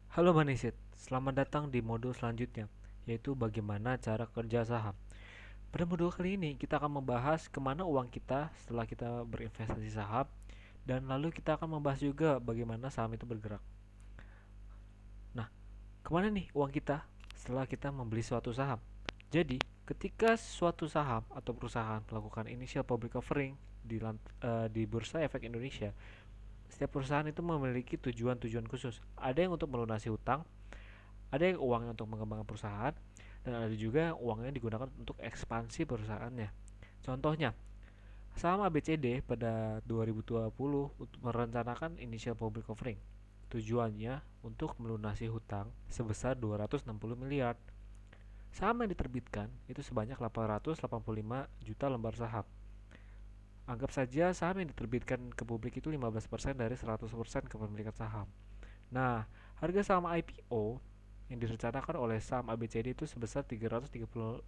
Halo Manisit, selamat datang di modul selanjutnya, yaitu bagaimana cara kerja saham. Pada modul kali ini, kita akan membahas kemana uang kita setelah kita berinvestasi saham, dan lalu kita akan membahas juga bagaimana saham itu bergerak. Nah, kemana nih uang kita setelah kita membeli suatu saham? Jadi, ketika suatu saham atau perusahaan melakukan initial public offering di Bursa Efek Indonesia, setiap perusahaan itu memiliki tujuan-tujuan khusus. Ada yang untuk melunasi hutang, ada yang uangnya untuk mengembangkan perusahaan, dan ada juga uangnya digunakan untuk ekspansi perusahaannya. Contohnya, saham ABCD pada 2020 merencanakan initial public offering. Tujuannya untuk melunasi hutang sebesar 260 miliar. Saham yang diterbitkan itu sebanyak 885 juta lembar saham. Anggap saja saham yang diterbitkan ke publik itu 15% dari 100% kepemilikan saham. Nah, harga saham IPO yang direncanakan oleh saham ABCD itu sebesar Rp330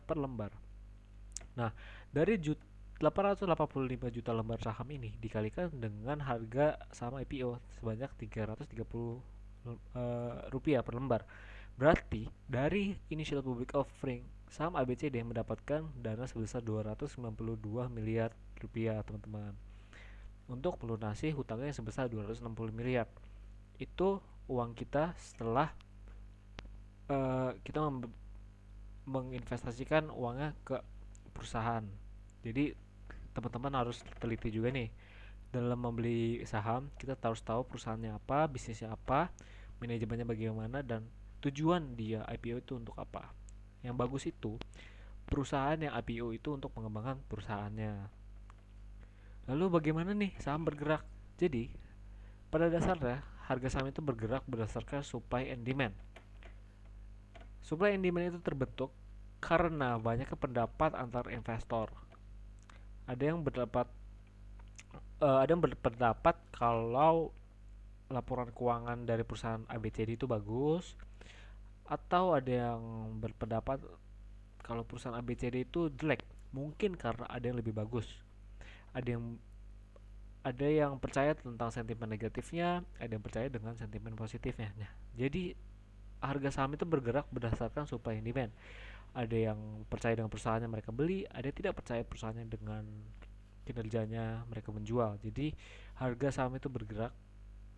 per lembar. Nah, dari 885 juta lembar saham ini dikalikan dengan harga saham IPO sebanyak Rp330 per lembar. Berarti dari initial public offering saham ABCD mendapatkan dana sebesar 292 miliar rupiah, teman-teman, untuk melunasi hutangnya sebesar 260 miliar. Itu uang kita setelah kita menginvestasikan uangnya ke perusahaan. Jadi teman-teman harus teliti juga nih dalam membeli saham. Kita harus tahu perusahaannya apa, bisnisnya apa, manajemennya bagaimana, dan tujuan dia IPO itu untuk apa. Yang bagus itu perusahaan yang IPO itu untuk mengembangkan perusahaannya. Lalu bagaimana nih saham bergerak? Jadi pada dasarnya harga saham itu bergerak berdasarkan supply and demand. Supply and demand itu terbentuk karena banyaknya pendapat antar investor. Ada yang berpendapat kalau laporan keuangan dari perusahaan ABCD itu bagus, atau ada yang berpendapat kalau perusahaan ABCD itu jelek, mungkin karena ada yang lebih bagus. Ada yang percaya tentang sentimen negatifnya, ada yang percaya dengan sentimen positifnya. Nah, jadi harga saham itu bergerak berdasarkan supply and demand. Ada yang percaya dengan perusahaannya mereka beli, ada yang tidak percaya perusahaannya dengan kinerjanya mereka menjual. Jadi harga saham itu bergerak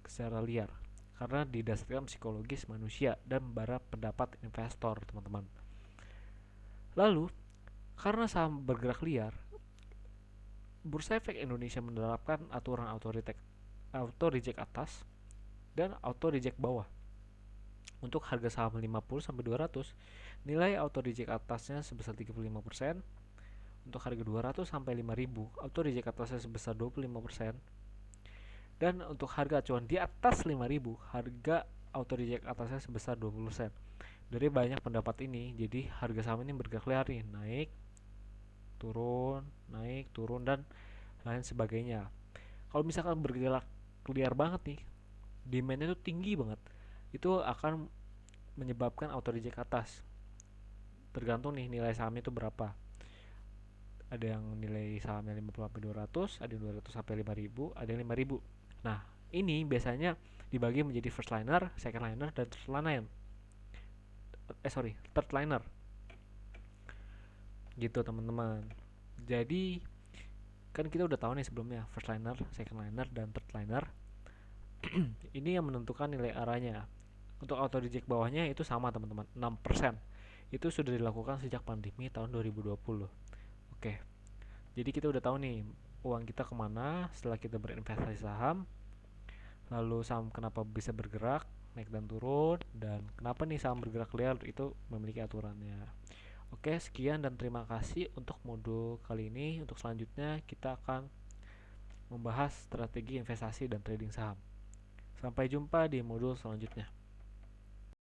secara liar karena didasarkan psikologis manusia dan para pendapat investor, teman-teman. Lalu karena saham bergerak liar, Bursa Efek Indonesia menerapkan aturan auto reject atas dan auto reject bawah. Untuk harga saham 50 sampai 200, nilai auto reject atasnya sebesar 35%. Untuk harga 200 sampai 5000, auto reject atasnya sebesar 25%. Dan untuk harga acuan di atas 5000, harga auto reject atasnya sebesar 20%. Dari banyak pendapat ini, jadi harga saham ini bergerak liar nih, naik, turun, dan lain sebagainya. Kalau misalkan bergerak liar banget nih, demandnya itu tinggi banget, itu akan menyebabkan auto reject atas. Tergantung nih nilai sahamnya itu berapa. Ada yang nilai sahamnya 50 sampai 200, ada yang 200 sampai 5000, ada yang 5000. Nah, ini biasanya dibagi menjadi first liner, second liner, dan third liner. Gitu, teman-teman. Jadi kan kita udah tahu nih sebelumnya first liner, second liner, dan third liner. Ini yang menentukan nilai arahnya. Untuk auto reject bawahnya itu sama, teman-teman, 6%. Itu sudah dilakukan sejak pandemi tahun 2020. Oke, jadi kita udah tahu nih uang kita kemana setelah kita berinvestasi saham. Lalu saham kenapa bisa bergerak naik dan turun, dan kenapa nih saham bergerak liar itu memiliki aturannya. Oke, sekian dan terima kasih untuk modul kali ini. Untuk selanjutnya kita akan membahas strategi investasi dan trading saham. Sampai jumpa di modul selanjutnya.